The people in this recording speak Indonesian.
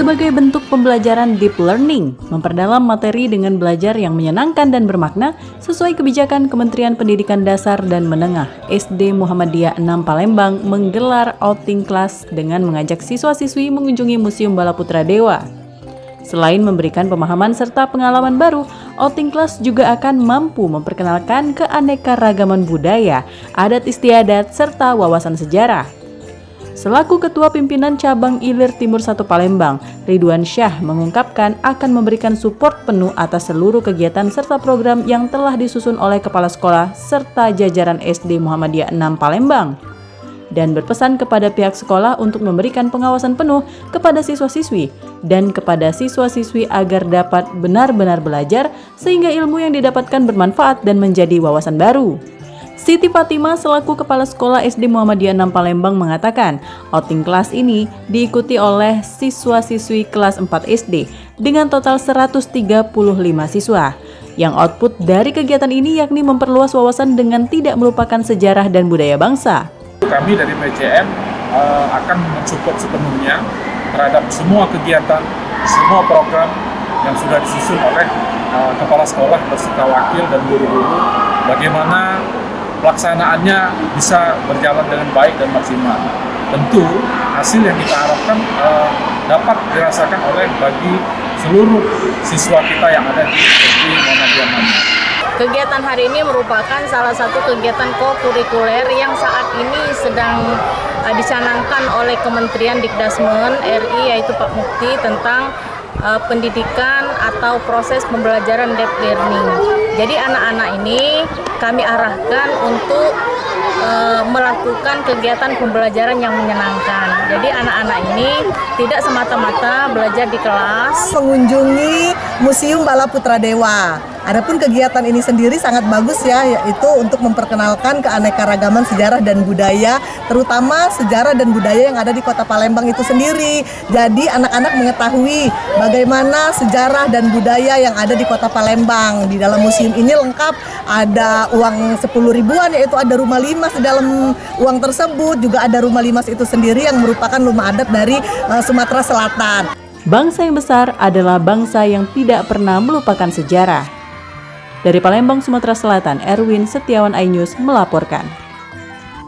sebagai bentuk pembelajaran deep learning, memperdalam materi dengan belajar yang menyenangkan dan bermakna sesuai kebijakan Kementerian Pendidikan Dasar dan Menengah. SD Muhammadiyah 6 Palembang menggelar outing class dengan mengajak siswa-siswi mengunjungi Museum Bala Putra Dewa. Selain memberikan pemahaman serta pengalaman baru, outing class juga akan mampu memperkenalkan keanekaragaman budaya, adat istiadat, serta wawasan sejarah. Selaku Ketua Pimpinan Cabang Ilir Timur 1 Palembang, Ridwan Syah mengungkapkan akan memberikan support penuh atas seluruh kegiatan serta program yang telah disusun oleh Kepala Sekolah serta jajaran SD Muhammadiyah 6 Palembang. Dan berpesan kepada pihak sekolah untuk memberikan pengawasan penuh kepada siswa-siswi dan kepada siswa-siswi agar dapat benar-benar belajar sehingga ilmu yang didapatkan bermanfaat dan menjadi wawasan baru. Siti Fatimah selaku Kepala Sekolah SD Muhammadiyah 6 Palembang mengatakan, outing kelas ini diikuti oleh siswa-siswi kelas 4 SD dengan total 135 siswa. Yang output dari kegiatan ini yakni memperluas wawasan dengan tidak melupakan sejarah dan budaya bangsa. Kami dari PCM akan mensupport sepenuhnya terhadap semua kegiatan, semua program yang sudah disusun oleh Kepala Sekolah beserta wakil dan guru-guru, bagaimana pelaksanaannya bisa berjalan dengan baik dan maksimal. Tentu hasil yang kita harapkan dapat dirasakan oleh bagi seluruh siswa kita yang ada di SD Muhammadiyah 6. Kegiatan hari ini merupakan salah satu kegiatan co-kurikuler yang saat ini sedang dicanangkan oleh Kementerian Dikdasmen RI, yaitu Pak Mukti, tentang pendidikan atau proses pembelajaran deep learning. Jadi anak-anak ini kami arahkan untuk melakukan kegiatan pembelajaran yang menyenangkan. Jadi anak-anak ini tidak semata-mata belajar di kelas. Mengunjungi Museum Bala Putra Dewa. Adapun kegiatan ini sendiri sangat bagus ya, yaitu untuk memperkenalkan keanekaragaman sejarah dan budaya, terutama sejarah dan budaya yang ada di Kota Palembang itu sendiri. Jadi anak-anak mengetahui bagaimana sejarah dan budaya yang ada di Kota Palembang. Di dalam museum ini lengkap, ada uang 10 ribuan, yaitu ada rumah limas di dalam uang tersebut. Juga ada rumah limas itu sendiri yang merupakan rumah adat dari Sumatera Selatan. Bangsa yang besar adalah bangsa yang tidak pernah melupakan sejarah. Dari Palembang, Sumatera Selatan, Erwin Setiawan iNews melaporkan.